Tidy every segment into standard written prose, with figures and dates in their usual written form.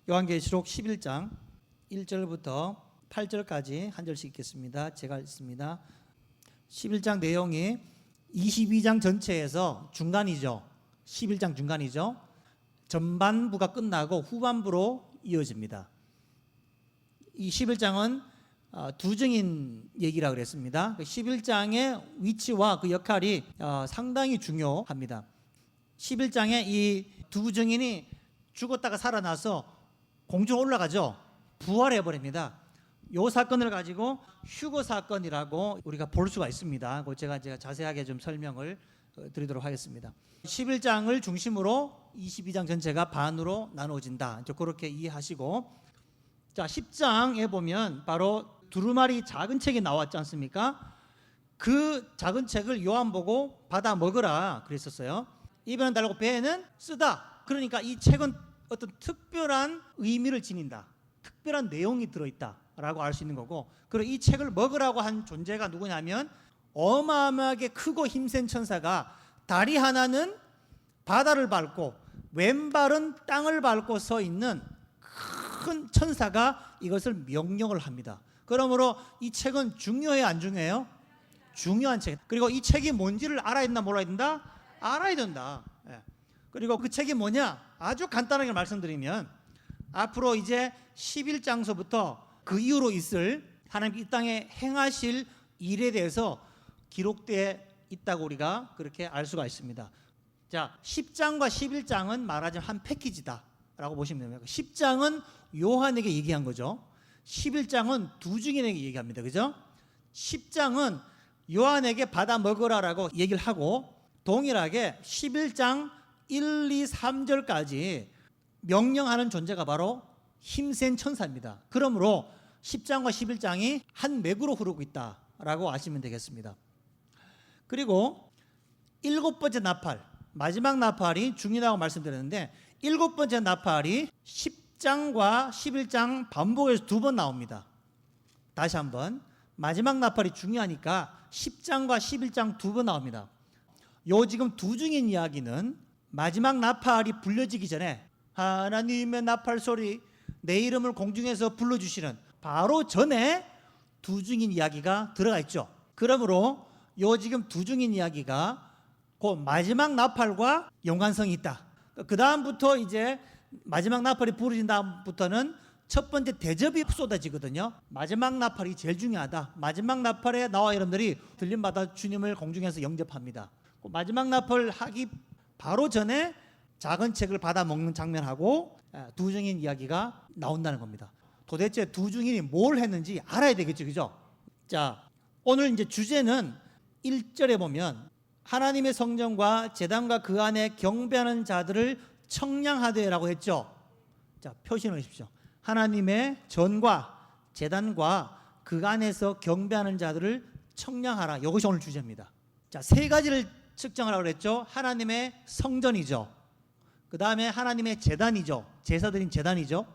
요한계시록 11장 1절부터 8절까지 한 절씩 읽겠습니다. 제가 읽습니다. 11장 내용이 22장 전체에서 중간이죠. 11장 중간이죠. 전반부가 끝나고 후반부로 이어집니다. 이 11장은 두 증인 얘기라고 그랬습니다. 11장의 위치와 그 역할이 상당히 중요합니다. 11장에 이 두 증인이 죽었다가 살아나서 공중에 올라가죠. 부활해버립니다. 이 사건을 가지고 휴거 사건이라고 우리가 볼 수가 있습니다. 제가 자세하게 좀 설명을 드리도록 하겠습니다. 11장을 중심으로 22장 전체가 반으로 나누어진다. 그렇게 이해하시고, 자, 10장에 보면 바로 두루마리 작은 책이 나왔지 않습니까? 그 작은 책을 요한 보고 받아 먹으라 그랬었어요. 입에는 달고 배에는 쓰다. 그러니까 이 책은 어떤 특별한 의미를 지닌다. 특별한 내용이 들어있다라고 알 수 있는 거고, 그리고 이 책을 먹으라고 한 존재가 누구냐면 어마어마하게 크고 힘센 천사가 다리 하나는 바다를 밟고 왼발은 땅을 밟고 서 있는 큰 천사가 이것을 명령을 합니다. 그러므로 이 책은 중요해요, 안 중요해요? 중요한 책. 그리고 이 책이 뭔지를 알아야 된다, 몰라야 된다? 알아야 된다. 그리고 그 책이 뭐냐? 아주 간단하게 말씀드리면 앞으로 이제 11장서부터 그 이후로 있을 하나님 이 땅에 행하실 일에 대해서 기록되어 있다고 우리가 그렇게 알 수가 있습니다. 자, 10장과 11장은 말하자면 한 패키지다라고 보시면 됩니다. 10장은 요한에게 얘기한 거죠. 11장은 두 증인에게 얘기합니다. 그죠? 10장은 요한에게 받아 먹으라라고 얘기를 하고, 동일하게 11장 1, 2, 3절까지 명령하는 존재가 바로 힘센 천사입니다. 그러므로 10장과 11장이 한 맥으로 흐르고 있다라고 아시면 되겠습니다. 그리고 일곱 번째 나팔, 마지막 나팔이 중요하다고 말씀드렸는데, 일곱 번째 나팔이 10장과 11장 반복해서 두 번 나옵니다. 다시 한번, 마지막 나팔이 중요하니까 10장과 11장 두 번 나옵니다. 요 지금 두 증인 이야기는 마지막 나팔이 불려지기 전에 하나님의 나팔 소리, 내 이름을 공중에서 불러주시는 바로 전에 두 증인 이야기가 들어가 있죠. 그러므로 요 지금 두 증인 이야기가 그 마지막 나팔과 연관성이 있다. 그 다음부터 이제 마지막 나팔이 부러진 다음부터는 첫 번째 대접이 쏟아지거든요. 마지막 나팔이 제일 중요하다. 마지막 나팔에 나와 여러분들이 들림받아 주님을 공중에서 영접합니다. 그 마지막 나팔 하기 바로 전에 작은 책을 받아 먹는 장면하고 두 증인 이야기가 나온다는 겁니다. 도대체 두 증인이 뭘 했는지 알아야 되겠죠, 그죠? 자, 오늘 이제 주제는 1절에 보면 하나님의 성전과 제단과 그 안에 경배하는 자들을 청량하되라고 했죠. 자, 표시해 놓으십시오. 하나님의 전과 제단과 그 안에서 경배하는 자들을 청량하라. 이것이 오늘 주제입니다. 자, 세 가지를 측정하라고 그랬죠. 하나님의 성전이죠. 그 다음에 하나님의 제단이죠. 제사드린 제단이죠.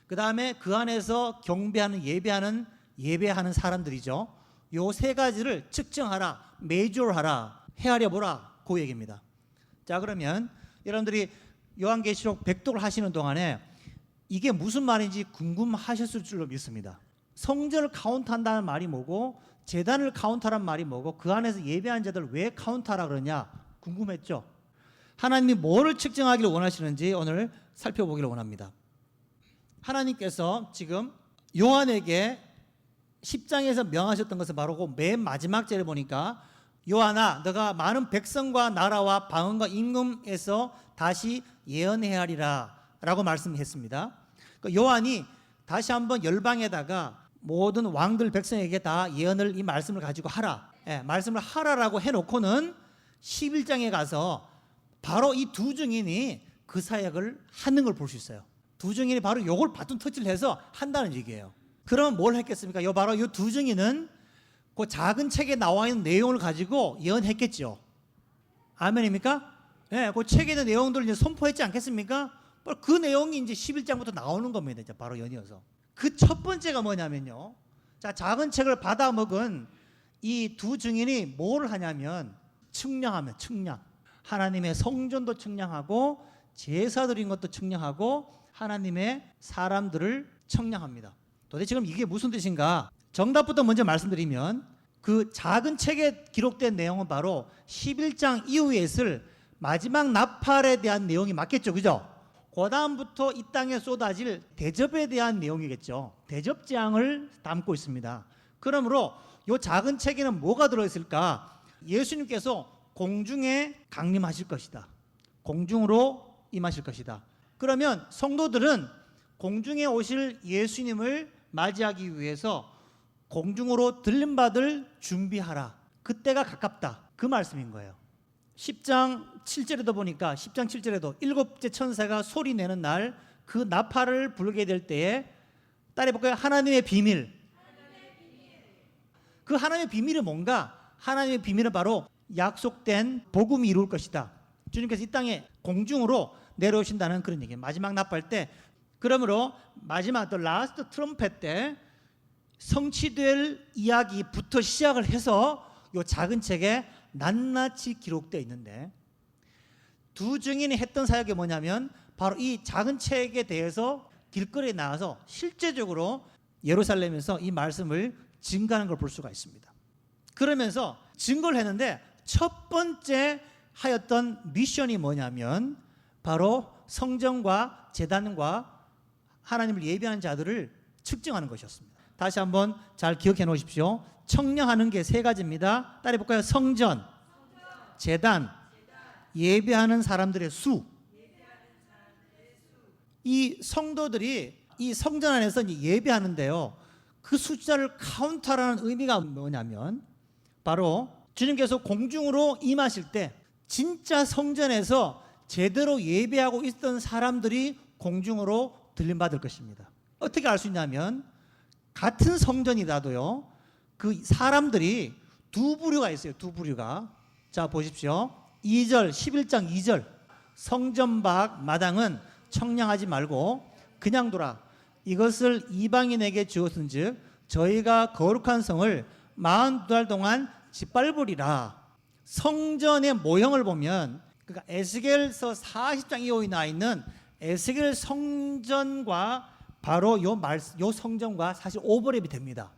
그 다음에 그 안에서 경배하는 예배하는 사람들이죠. 요 세 가지를 측정하라, 메이저하라, 헤아려 보라, 그 얘기입니다. 자, 그러면 여러분들이 요한계시록 백독을 하시는 동안에 이게 무슨 말인지 궁금하셨을 줄로 믿습니다. 성전을 카운트한다는 말이 뭐고, 제단을 카운트하라는 말이 뭐고, 그 안에서 예배한 자들 왜 카운트하라 그러냐 궁금했죠. 하나님이 뭐를 측정하기를 원하시는지 오늘 살펴보기를 원합니다. 하나님께서 지금 요한에게 10장에서 명하셨던 것은 바로 그 맨 마지막 절에 보니까, 요한아, 너가 많은 백성과 나라와 방언과 임금에서 다시 예언해야 하리라 라고 말씀했습니다. 요한이 다시 한번 열방에다가 모든 왕들 백성에게 다 예언을, 이 말씀을 가지고 하라, 말씀을 하라라고 해놓고는 11장에 가서 바로 이 두 증인이 그 사역을 하는 걸 볼 수 있어요. 두 증인이 바로 요걸 바톤 터치를 해서 한다는 얘기예요. 그럼 뭘 했겠습니까? 바로 이 두 증인은 그 작은 책에 나와 있는 내용을 가지고 예언했겠죠. 아멘입니까? 그 책에 있는 내용들을 이제 선포했지 않겠습니까? 바로 그 내용이 이제 11장부터 나오는 겁니다. 이제 바로 연이어서. 그 첫 번째가 뭐냐면요. 자, 작은 책을 받아 먹은 이 두 증인이 뭘 하냐면 측량하면 측량. 하나님의 성전도 측량하고 제사 드린 것도 측량하고 하나님의 사람들을 청량합니다. 도대체 지금 이게 무슨 뜻인가? 정답부터 먼저 말씀드리면 그 작은 책에 기록된 내용은 바로 11장 이후에 있을 마지막 나팔에 대한 내용이 맞겠죠, 그죠? 그 다음부터 이 땅에 쏟아질 대접에 대한 내용이겠죠. 대접 재앙을 담고 있습니다. 그러므로 이 작은 책에는 뭐가 들어있을까? 예수님께서 공중에 강림하실 것이다. 공중으로 임하실 것이다. 그러면 성도들은 공중에 오실 예수님을 맞이하기 위해서 공중으로 들림받을 준비하라. 그때가 가깝다. 그 말씀인 거예요. 10장 7절에도 보니까 10장 7절에도 일곱째 천사가 소리 내는 날 그 나팔을 불게 될 때에 따라해 볼까요? 하나님의 비밀. 그 하나님의 비밀이 뭔가? 하나님의 비밀은 바로 약속된 복음이 이룰 것이다. 주님께서 이 땅에 공중으로 내려오신다는 그런 얘기예요. 마지막 나팔 때. 그러므로 마지막 또 라스트 트럼펫 때 성취될 이야기부터 시작을 해서 이 작은 책에 낱낱이 기록되어 있는데 두 증인이 했던 사역이 뭐냐면 바로 이 작은 책에 대해서 길거리에 나와서 실제적으로 예루살렘에서 이 말씀을 증거하는 걸 볼 수가 있습니다. 그러면서 증거를 했는데 첫 번째 하였던 미션이 뭐냐면 바로 성전과 제단과 하나님을 예배하는 자들을 측정하는 것이었습니다. 다시 한번 잘 기억해 놓으십시오. 청량하는 게 세 가지입니다. 따라해 볼까요? 성전, 제단, 예배하는 사람들의 수. 이 성도들이 이 성전 안에서 예배하는데요. 그 숫자를 카운트하라는 의미가 뭐냐면 바로 주님께서 공중으로 임하실 때 진짜 성전에서 제대로 예배하고 있던 사람들이 공중으로 들림받을 것입니다. 어떻게 알 수 있냐면 같은 성전이라도요. 그 사람들이 두 부류가 있어요. 두 부류가. 자 보십시오. 2절 11장 2절 성전 밖 마당은 청량하지 말고 그냥 둬라. 이것을 이방인에게 주었은즉 저희가 거룩한 성을 42달 동안 짓밟으리라. 성전의 모형을 보면 그러니까 에스겔서 40장 이호에 나와 있는 에스겔 성전과 바로 요 성전과 사실 오버랩이 됩니다.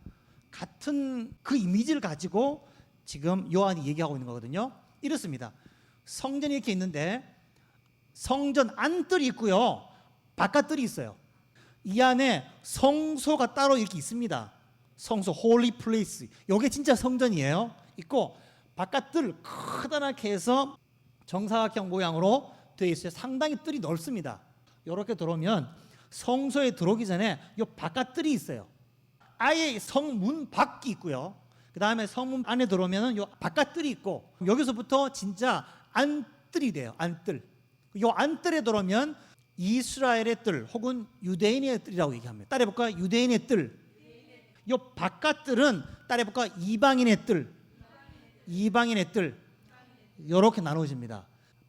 같은 그 이미지를 가지고 지금 요한이 얘기하고 있는 거거든요. 이렇습니다. 성전이 이렇게 있는데 성전 안뜰이 있고요. 바깥뜰이 있어요. 이 안에 성소가 따로 이렇게 있습니다. 성소, 홀리 플레이스. 이게 진짜 성전이에요. 있고 바깥뜰 크다랗게 해서 정사각형 모양으로 되어 있어요. 상당히 뜰이 넓습니다. 이렇게 들어오면 성소에 들어오기 전에 이 바깥뜰이 있어요. 아예 성문 밖이 있고요. 그 다음에 성문 안에 들어오면 이 바깥뜰이 있고 여기서부터 진짜 안뜰이 돼요. 안뜰. 이 안뜰에 들어오면 이스라엘의 뜰 혹은 유대인의 뜰이라고 얘기합니다. 따라해볼까요? 유대인의 뜰. 이 바깥뜰은 따라해볼까요? 이방인의 뜰. 이방인의 뜰. 이렇게 나눠집니다.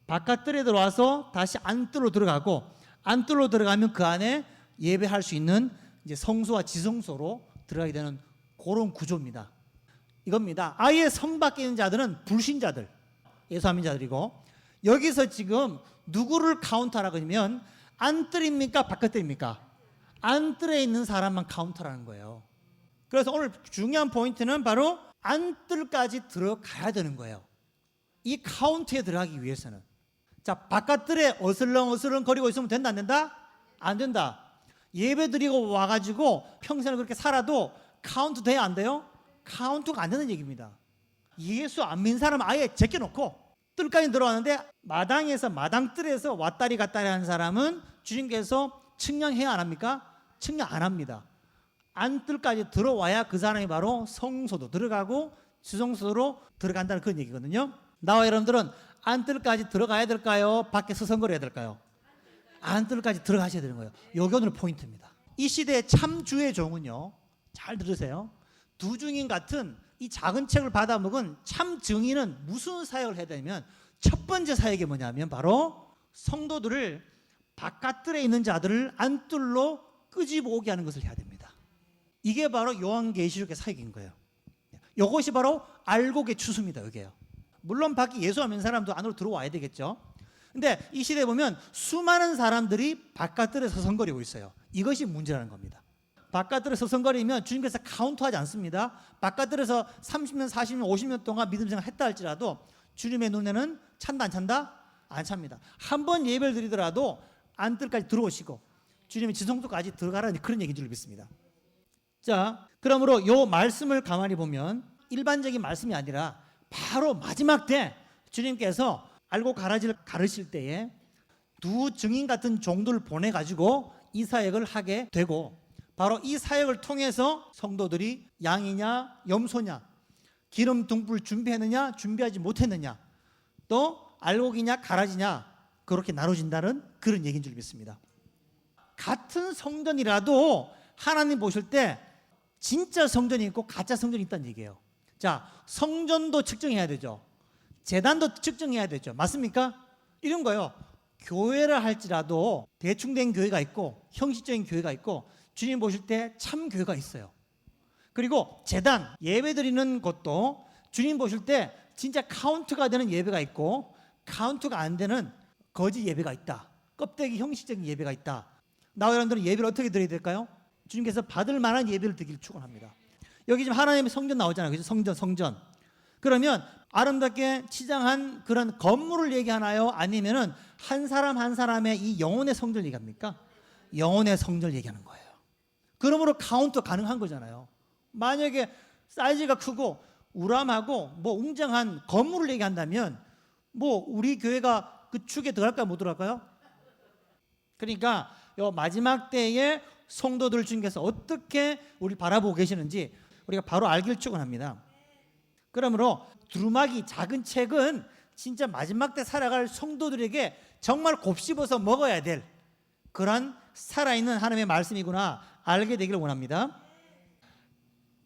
바깥뜰에 들어와서 다시 안뜰로 들어가고 안뜰로 들어가면 그 안에 예배할 수 있는 이제 성소와 지성소로 들어가게 되는 그런 구조입니다. 이겁니다. 아예 성 밖에 있는 자들은 불신자들, 예수 안 믿는 자들이고 여기서 지금 누구를 카운트하라고 하면 안뜰입니까? 바깥뜰입니까? 안뜰에 있는 사람만 카운트라는 거예요. 그래서 오늘 중요한 포인트는 바로 안뜰까지 들어가야 되는 거예요. 이 카운트에 들어가기 위해서는. 자, 바깥뜰에 어슬렁어슬렁 거리고 있으면 된다 안 된다? 안 된다. 예배 드리고 와가지고 평생을 그렇게 살아도 카운트 돼야 안 돼요? 카운트가 안 되는 얘기입니다. 예수 안 믿는 사람 아예 제껴놓고 뜰까지 들어왔는데 마당에서 마당뜰에서 왔다리 갔다리 하는 사람은 주님께서 측량해야 안 합니까? 측량 안 합니다. 안뜰까지 들어와야 그 사람이 바로 성소도 들어가고 지성소로 들어간다는 그런 얘기거든요. 나와 여러분들은 안뜰까지 들어가야 될까요? 밖에 서성거려야 될까요? 안뜰까지 들어가셔야 되는 거예요. 여기 오늘 포인트입니다. 이 시대의 참 주의 종은요, 잘 들으세요. 두 증인 같은 이 작은 책을 받아먹은 참 증인은 무슨 사역을 해야 되냐면 첫 번째 사역이 뭐냐면 바로 성도들을 바깥뜰에 있는 자들을 안뜰로 끄집어 오게 하는 것을 해야 됩니다. 이게 바로 요한계시록의 사역인 거예요. 이것이 바로 알곡의 추수입니다. 여기에요. 물론 밖에 예수 안 믿는 사람도 안으로 들어와야 되겠죠. 근데 이 시대에 보면 수많은 사람들이 바깥들에 서성거리고 있어요. 이것이 문제라는 겁니다. 바깥들에 서성거리면 주님께서 카운트하지 않습니다. 바깥들에서 30년, 40년, 50년 동안 믿음 생활 했다 할지라도 주님의 눈에는 찬다 안 찬다? 안 찹니다. 한 번 예배를 드리더라도 안뜰까지 들어오시고 주님의 지성소까지 들어가라는 그런 얘기인 줄 믿습니다. 자, 그러므로 이 말씀을 가만히 보면 일반적인 말씀이 아니라 바로 마지막 때 주님께서 알고 가라지를 가르칠 때에 두 증인 같은 종들을 보내가지고 이 사역을 하게 되고, 바로 이 사역을 통해서 성도들이 양이냐 염소냐, 기름 등불 준비했느냐 준비하지 못했느냐, 또 알곡이냐 가라지냐 그렇게 나눠진다는 그런 얘기인 줄 믿습니다. 같은 성전이라도 하나님 보실 때 진짜 성전이 있고 가짜 성전이 있다는 얘기예요. 자, 성전도 측정해야 되죠. 제단도 측정해야 되죠. 맞습니까? 이런 거요. 교회를 할지라도 대충 된 교회가 있고 형식적인 교회가 있고 주님 보실 때 참 교회가 있어요. 그리고 제단, 예배 드리는 것도 주님 보실 때 진짜 카운트가 되는 예배가 있고 카운트가 안 되는 거짓 예배가 있다. 껍데기 형식적인 예배가 있다. 나와 여러분들은 예배를 어떻게 드려야 될까요? 주님께서 받을 만한 예배를 드리기를 축원합니다. 여기 지금 하나님의 성전 나오잖아요. 그죠? 성전. 그러면 아름답게 치장한 그런 건물을 얘기하나요? 아니면은 한 사람 한 사람의 이 영혼의 성전을 얘기합니까? 영혼의 성전을 얘기하는 거예요. 그러므로 카운트 가능한 거잖아요. 만약에 사이즈가 크고 우람하고 뭐 웅장한 건물을 얘기한다면 뭐 우리 교회가 그 축에 들어갈까요? 못 들어갈까요? 그러니까 요 마지막 때에 성도들 중에서 어떻게 우리 바라보고 계시는지 우리가 바로 알기를 축원합니다. 그러므로 두루마기 작은 책은 진짜 마지막 때 살아갈 성도들에게 정말 곱씹어서 먹어야 될 그런 살아있는 하나님의 말씀이구나 알게 되기를 원합니다.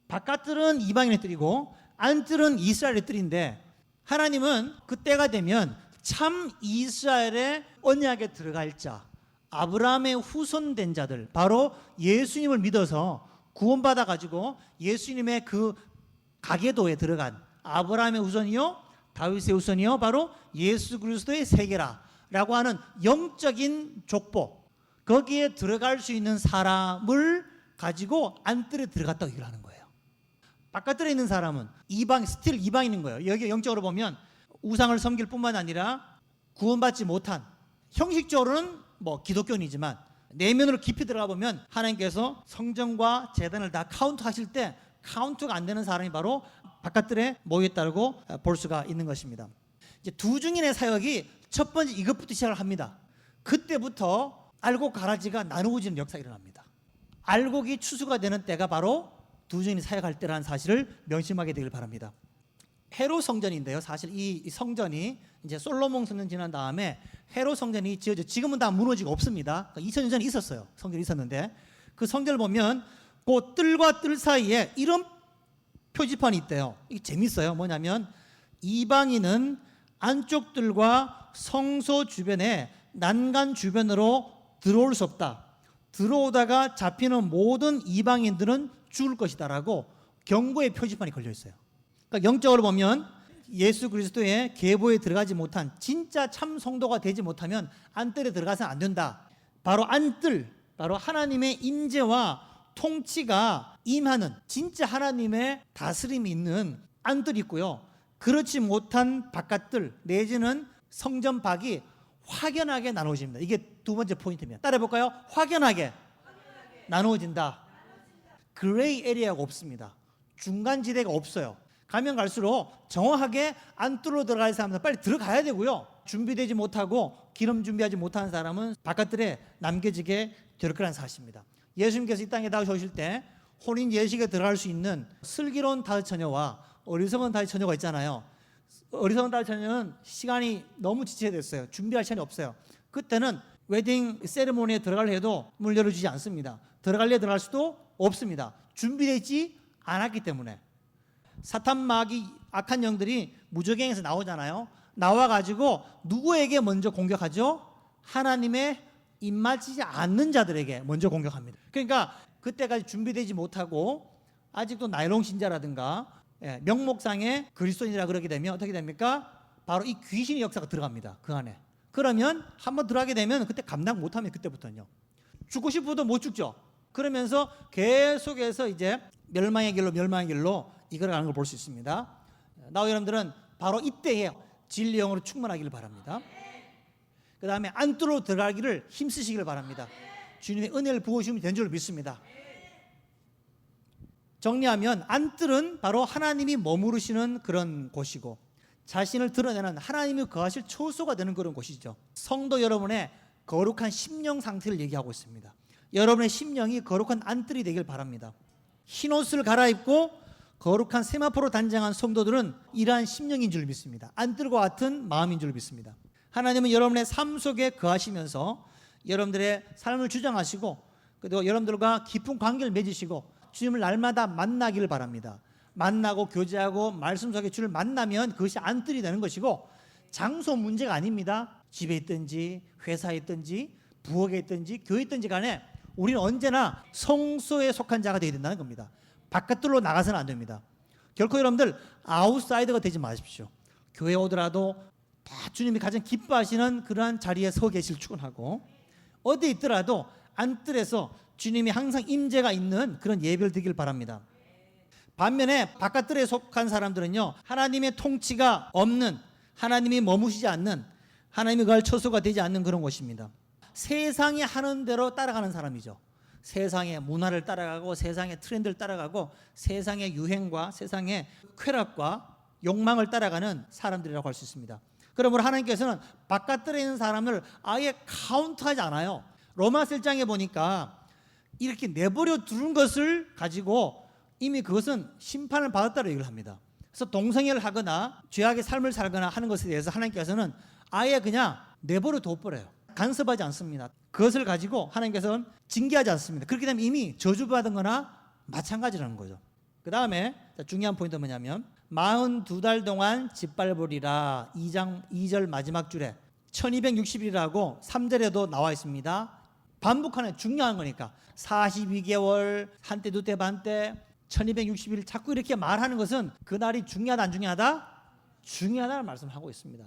바깥들은 이방인의 뜰이고 안뜰은 이스라엘의 뜰인데, 하나님은 그때가 되면 참 이스라엘의 언약에 들어갈 자, 아브라함의 후손된 자들, 바로 예수님을 믿어서 구원받아 가지고 예수님의 그 가계도에 들어간 아브라함의 후손이요 다윗의 후손이요 바로 예수 그리스도의 세계라라고 하는 영적인 족보, 거기에 들어갈 수 있는 사람을 가지고 안뜰에 들어갔다고 얘기를 하는 거예요. 바깥들에 있는 사람은 스틸 이방인인 거예요. 여기 영적으로 보면 우상을 섬길 뿐만 아니라 구원받지 못한, 형식적으로는 뭐 기독교인이지만 내면으로 깊이 들어가 보면 하나님께서 성전과 제단을 다 카운트하실 때 카운트가 안 되는 사람이 바로 바깥들에 모였다고 볼 수가 있는 것입니다. 이제 두 증인의 사역이 첫 번째 이것부터 시작을 합니다. 그때부터 알곡 가라지가 나누어지는 역사가 일어납니다. 알곡이 추수가 되는 때가 바로 두 증인이 사역할 때라는 사실을 명심하게 되길 바랍니다. 헤로 성전인데요. 사실 이 성전이 이제 솔로몬 성전 지난 다음에 헤로 성전이 지어져 지금은 다 무너지고 없습니다. 2000년 전에 있었어요. 성전이 있었는데 그 성전을 보면 그 뜰과 뜰 사이에 이런 표지판이 있대요. 이게 재밌어요. 뭐냐면 이방인은 안쪽 뜰과 성소 주변에 난간 주변으로 들어올 수 없다. 들어오다가 잡히는 모든 이방인들은 죽을 것이다라고 경고의 표지판이 걸려 있어요. 그러니까 영적으로 보면 예수 그리스도의 계보에 들어가지 못한 진짜 참 성도가 되지 못하면 안뜰에 들어가서는 안 된다. 바로 안뜰, 바로 하나님의 임재와 통치가 임하는 진짜 하나님의 다스림이 있는 안뜰이 있고요. 그렇지 못한 바깥뜰 내지는 성전 밖이 확연하게 나누어집니다. 이게 두 번째 포인트입니다. 따라해볼까요? 확연하게 나누어진다. 그레이 에리아가 없습니다. 중간지대가 없어요. 가면 갈수록 정확하게 안뜰로 들어갈 사람은 빨리 들어가야 되고요. 준비되지 못하고 기름 준비하지 못한 사람은 바깥들에 남겨지게 될 거라는 사실입니다. 예수님께서 이 땅에 나오실 때 혼인 예식에 들어갈 수 있는 슬기로운 다섯 처녀와 어리석은 다섯 처녀가 있잖아요. 어리석은 다섯 처녀는 시간이 너무 지체됐어요. 준비할 시간이 없어요. 그때는 웨딩 세리머니에 들어가려 해도 문 열어주지 않습니다. 들어갈래 들어갈 수도 없습니다. 준비되지 않았기 때문에. 사탄 마귀 악한 영들이 무저갱에서 나오잖아요. 나와가지고 누구에게 먼저 공격하죠? 하나님의 입맞지 않는 자들에게 먼저 공격합니다. 그러니까 그때까지 준비되지 못하고 아직도 나일론 신자라든가 명목상의 그리스도인이라 그러게 되면 어떻게 됩니까? 바로 이 귀신의 역사가 들어갑니다. 그 안에 그러면 한번 들어가게 되면 그때 감당 못하면 그때부터는요. 죽고 싶어도 못 죽죠. 그러면서 계속해서 이제 멸망의 길로 이끌어가는 걸 볼 수 있습니다. 나와 여러분들은 바로 이때에 진리의 영으로 충만하기를 바랍니다. 그 다음에 안뜰로 들어가기를 힘쓰시기를 바랍니다. 주님의 은혜를 부어주시면 된 줄 믿습니다. 정리하면 안뜰은 바로 하나님이 머무르시는 그런 곳이고 자신을 드러내는 하나님이 거하실 초소가 되는 그런 곳이죠. 성도 여러분의 거룩한 심령 상태를 얘기하고 있습니다. 여러분의 심령이 거룩한 안뜰이 되길 바랍니다. 흰옷을 갈아입고 거룩한 세마포로 단장한 성도들은 이러한 심령인 줄 믿습니다. 안뜰과 같은 마음인 줄 믿습니다. 하나님은 여러분의 삶 속에 거하시면서 여러분들의 삶을 주장하시고 그리고 여러분들과 깊은 관계를 맺으시고 주님을 날마다 만나기를 바랍니다. 만나고 교제하고 말씀 속에 주를 만나면 그것이 안뜰이 되는 것이고 장소 문제가 아닙니다. 집에 있든지 회사에 있든지 부엌에 있든지 교회에 있든지 간에 우리는 언제나 성소에 속한 자가 되어야 된다는 겁니다. 바깥으로 나가서는 안 됩니다. 결코 여러분들 아웃사이더가 되지 마십시오. 교회에 오더라도 다 주님이 가장 기뻐하시는 그러한 자리에 서 계실 축원하고 어디 있더라도 안뜰에서 주님이 항상 임재가 있는 그런 예배를 드리길 바랍니다. 반면에 바깥뜰에 속한 사람들은요, 하나님의 통치가 없는, 하나님이 머무시지 않는, 하나님이 거할 처소가 되지 않는 그런 곳입니다. 세상이 하는 대로 따라가는 사람이죠. 세상의 문화를 따라가고 세상의 트렌드를 따라가고 세상의 유행과 세상의 쾌락과 욕망을 따라가는 사람들이라고 할 수 있습니다. 그러므로 하나님께서는 바깥들에 있는 사람을 아예 카운트하지 않아요. 로마서 1장에 보니까 이렇게 내버려 두는 것을 가지고 이미 그것은 심판을 받았다고 얘기를 합니다. 그래서 동성애를 하거나 죄악의 삶을 살거나 하는 것에 대해서 하나님께서는 아예 그냥 내버려 둬버려요. 간섭하지 않습니다. 그것을 가지고 하나님께서는 징계하지 않습니다. 그렇게 되면 이미 저주받은 거나 마찬가지라는 거죠. 그 다음에 중요한 포인트는 뭐냐면 42달 동안 짓밟으리라 2절 마지막 줄에 1260일이라고 3절에도 나와 있습니다. 반복하는 중요한 거니까 42개월 한때 두때 반때 1260일 자꾸 이렇게 말하는 것은 그날이 중요하다 안 중요하다? 중요하다는 말씀을 하고 있습니다.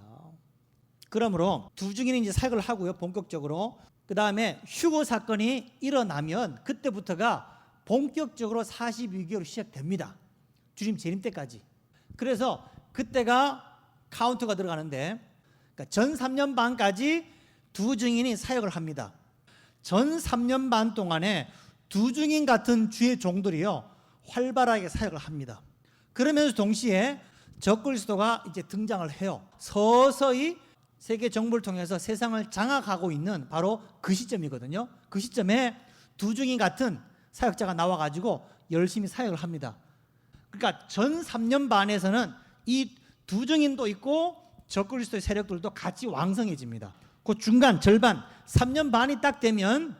그러므로 두 증인이 이제 사역을 하고요. 본격적으로. 그 다음에 휴거 사건이 일어나면 그때부터가 본격적으로 42개월이 시작됩니다. 주님 재림 때까지. 그래서 그때가 카운트가 들어가는데 그러니까 전 3년 반까지 두 증인이 사역을 합니다. 전 3년 반 동안에 두 증인 같은 주의 종들이요 활발하게 사역을 합니다. 그러면서 동시에 적그리스도가 이제 등장을 해요. 서서히 세계 정부를 통해서 세상을 장악하고 있는 바로 그 시점이거든요. 그 시점에 두 증인 같은 사역자가 나와가지고 열심히 사역을 합니다. 그러니까 전 3년 반에서는 이 두 증인도 있고 적그리스도의 세력들도 같이 왕성해집니다. 그 중간 절반 3년 반이 딱 되면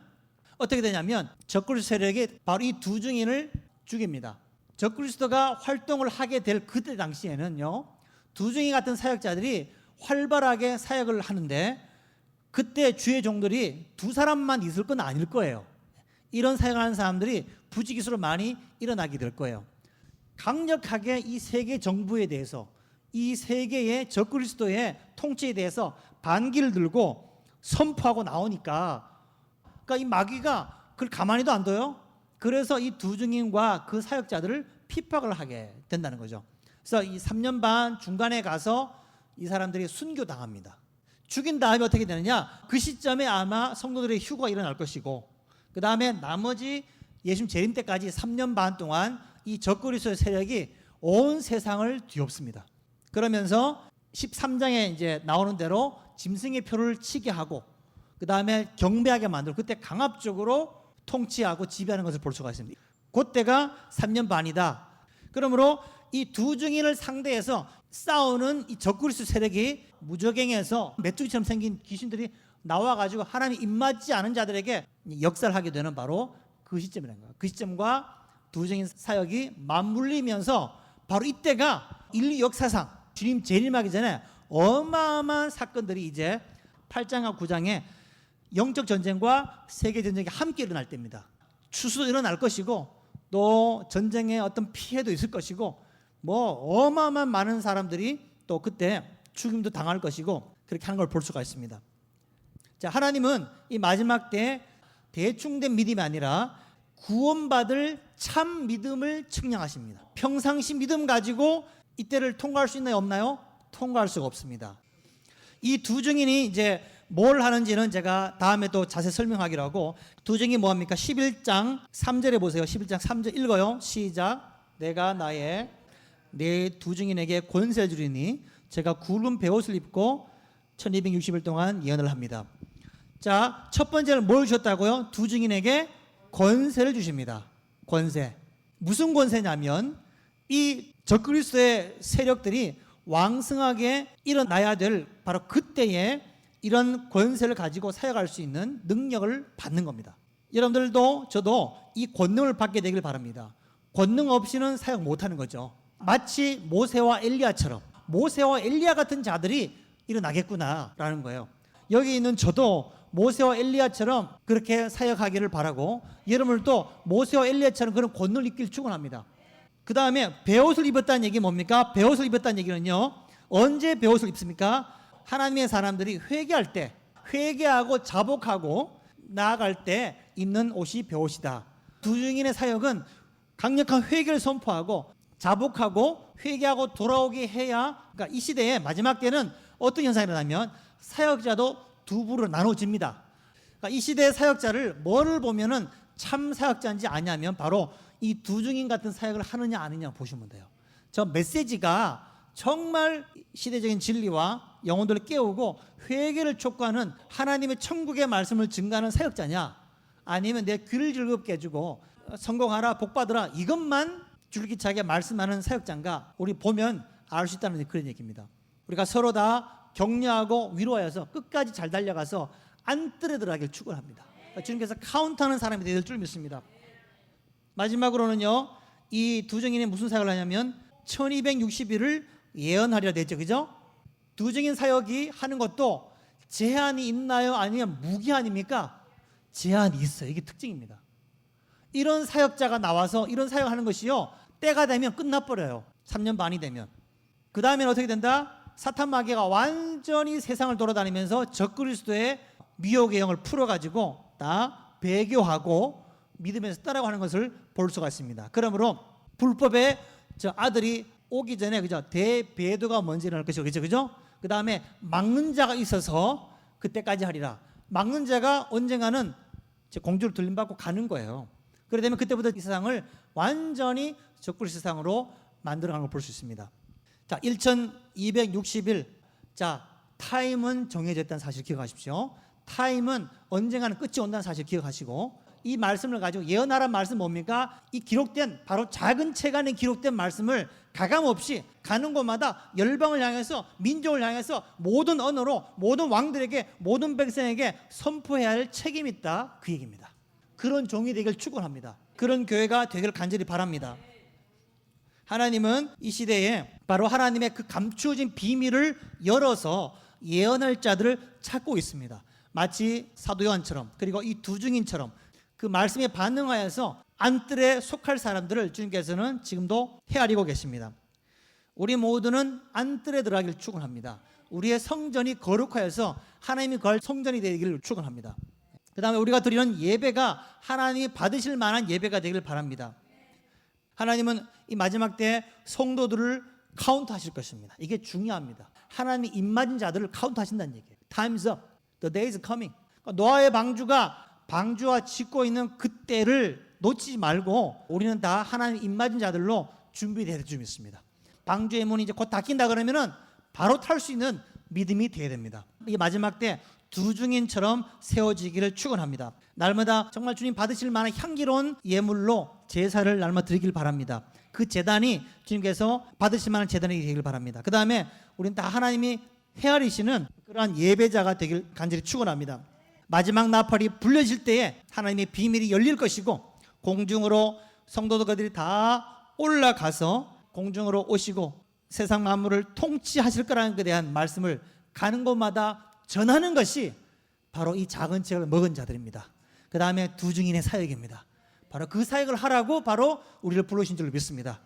어떻게 되냐면 적그리스도 세력이 바로 이 두 증인을 죽입니다. 적그리스도가 활동을 하게 될 그때 당시에는요 두 증인 같은 사역자들이 활발하게 사역을 하는데 그때 주의 종들이 두 사람만 있을 건 아닐 거예요. 이런 사역하는 사람들이 부지기수로 많이 일어나게 될 거예요. 강력하게 이 세계 정부에 대해서 이 세계의 적그리스도의 통치에 대해서 반기를 들고 선포하고 나오니까 그러니까 이 마귀가 그걸 가만히도 안 둬요. 그래서 이 두 증인과 그 사역자들을 핍박을 하게 된다는 거죠. 그래서 이 3년 반 중간에 가서 이 사람들이 순교당합니다. 죽인 다음에 어떻게 되느냐? 그 시점에 아마 성도들의 휴거가 일어날 것이고 그 다음에 나머지 예수님 재림 때까지 3년 반 동안 이 적그리스도의 세력이 온 세상을 뒤엎습니다. 그러면서 13장에 이제 나오는 대로 짐승의 표를 치게 하고 그 다음에 경배하게 만들고 그때 강압적으로 통치하고 지배하는 것을 볼 수가 있습니다. 그때가 3년 반이다. 그러므로 이 두 증인을 상대해서 싸우는 이 적그리스도 세력이 무적행에서 메뚜기처럼 생긴 귀신들이 나와가지고 하나님이 입맞지 않은 자들에게 역사를 하게 되는 바로 그 시점이라는 거예요. 그 시점과 두 증인 사역이 맞물리면서 바로 이때가 인류 역사상 주님 재림하기 전에 어마어마한 사건들이 이제 8장과 9장에 영적 전쟁과 세계 전쟁이 함께 일어날 때입니다. 추수도 일어날 것이고 또 전쟁의 어떤 피해도 있을 것이고 뭐 어마어마한 많은 사람들이 또 그때 죽임도 당할 것이고 그렇게 하는 걸 볼 수가 있습니다. 자, 하나님은 이 마지막 때 대충된 믿음이 아니라 구원받을 참 믿음을 측량하십니다. 평상시 믿음 가지고 이때를 통과할 수 있나요, 없나요? 통과할 수가 없습니다. 이 두 증인이 이제 뭘 하는지는 제가 다음에 또 자세히 설명하기로 하고, 두 증인이 뭐합니까? 11장 3절에 보세요. 11장 3절 읽어요. 시작. 내가 나의 내 두 증인에게 권세 주리니 제가 굵은 베옷을 입고 1260일 동안 예언을 합니다. 자, 첫 번째는 뭘 주셨다고요? 두 증인에게 권세를 주십니다. 권세. 무슨 권세냐면 이 적그리스도의 세력들이 왕성하게 일어나야 될 바로 그때에 이런 권세를 가지고 사역할 수 있는 능력을 받는 겁니다. 여러분들도 저도 이 권능을 받게 되길 바랍니다. 권능 없이는 사역 못하는 거죠. 마치 모세와 엘리야처럼, 모세와 엘리야 같은 자들이 일어나겠구나라는 거예요. 여기 있는 저도 모세와 엘리야처럼 그렇게 사역하기를 바라고, 여러분들도 모세와 엘리야처럼 그런 권능을 입길 축원합니다. 그 다음에 베옷을 입었다는 얘기 뭡니까? 베옷을 입었다는 얘기는요, 언제 베옷을 입습니까? 하나님의 사람들이 회개할 때, 회개하고 자복하고 나아갈 때 입는 옷이 베옷이다. 두 증인의 사역은 강력한 회개를 선포하고 자복하고 회개하고 돌아오게 해야, 그러니까 이 시대의 마지막 때는 어떤 현상이 일어나면 사역자도 두 부로 나눠집니다. 그러니까 이 시대의 사역자를 뭐를 보면은 참 사역자인지 아냐면 바로 이 두 증인 같은 사역을 하느냐 아니냐 보시면 돼요. 저 메시지가 정말 시대적인 진리와 영혼들을 깨우고 회개를 촉구하는 하나님의 천국의 말씀을 증가하는 사역자냐, 아니면 내 귀를 즐겁게 해주고 성공하라 복받으라 이것만 줄기차게 말씀하는 사역자인가, 우리 보면 알 수 있다는 그런 얘기입니다. 우리가 서로 다 격려하고 위로하여서 끝까지 잘 달려가서 안뜰에 들어가길 축원합니다. 주님께서 카운트하는 사람이 될 줄 믿습니다. 마지막으로는요, 이 두 증인이 무슨 사역을 하냐면 1260일을 예언하리라 됐죠, 그죠? 두 증인 사역이 하는 것도 제한이 있나요? 아니면 무기한입니까? 제한이 있어요. 이게 특징입니다. 이런 사역자가 나와서 이런 사역하는 것이요, 때가 되면 끝나버려요. 3년 반이 되면. 그 다음에는 어떻게 된다? 사탄 마귀가 완전히 세상을 돌아다니면서 적그리스도의 미혹의 영을 풀어가지고 다 배교하고 믿으면서 따라가는 것을 볼 수가 있습니다. 그러므로 불법의 저 아들이 오기 전에, 그죠, 대배도가 먼저 일어날 것이고, 그죠? 그 다음에 막는 자가 있어서 그때까지 하리라. 막는 자가 언젠가는 공주를 들림받고 가는 거예요. 그래 되면 그때부터 이 세상을 완전히 적그리스도 세상으로 만들어가는 걸 볼 수 있습니다. 자, 1260일. 자, 타임은 정해졌다는 사실 기억하십시오. 타임은 언젠가는 끝이 온다는 사실 기억하시고, 이 말씀을 가지고 예언하라는 말씀 뭡니까? 이 기록된 바로 작은 책 안에 기록된 말씀을 가감없이 가는 곳마다 열방을 향해서, 민족을 향해서 모든 언어로 모든 왕들에게 모든 백성에게 선포해야 할 책임이 있다, 그 얘기입니다. 그런 종이 되길 축원합니다. 그런 교회가 되길 간절히 바랍니다. 하나님은 이 시대에 바로 하나님의 그 감추어진 비밀을 열어서 예언할 자들을 찾고 있습니다. 마치 사도 요한처럼, 그리고 이 두 증인처럼 그 말씀에 반응하여서 안뜰에 속할 사람들을 주님께서는 지금도 헤아리고 계십니다. 우리 모두는 안뜰에 들어가기를 축원합니다. 우리의 성전이 거룩하여서 하나님이 거할 성전이 되기를 축원합니다. 그 다음에 우리가 드리는 예배가 하나님이 받으실 만한 예배가 되기를 바랍니다. 하나님은 이 마지막 때 성도들을 카운트하실 것입니다. 이게 중요합니다. 하나님이 입맞은 자들을 카운트하신다는 얘기예요. Time's up. The day is coming. 노아의 방주가 방주와 짓고 있는 그때를 놓치지 말고 우리는 다 하나님 입맞은 자들로 준비되어 줄 믿습니다. 방주의 문이 이제 곧 닫힌다 그러면은 바로 탈 수 있는 믿음이 되어야 됩니다. 이 마지막 때 두 증인처럼 세워지기를 축원합니다. 날마다 정말 주님 받으실 만한 향기로운 예물로 제사를 날마다 드리길 바랍니다. 그 제단이 주님께서 받으실 만한 제단이 되길 바랍니다. 그 다음에 우리는 다 하나님이 헤아리시는 그러한 예배자가 되길 간절히 축원합니다. 마지막 나팔이 불려질 때에 하나님의 비밀이 열릴 것이고, 공중으로 성도들이 다 올라가서 공중으로 오시고 세상 만물을 통치하실 거라는 것에 대한 말씀을 가는 곳마다 전하는 것이 바로 이 작은 책을 먹은 자들입니다. 그 다음에 두 증인의 사역입니다. 바로 그 사역을 하라고 바로 우리를 부르신 줄 믿습니다.